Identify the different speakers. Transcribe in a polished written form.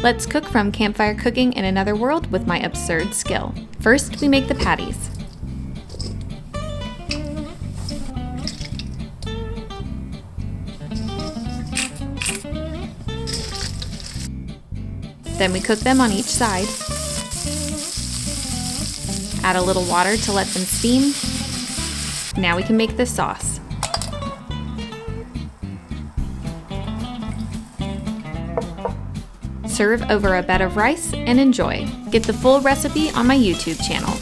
Speaker 1: Let's cook from Campfire Cooking in another world with my absurd skill. First, we make the patties. Then we cook them on each side. Add a little water to let them steam. Now we can make the sauce. Serve over a bed of rice and enjoy. Get the full recipe on my YouTube channel.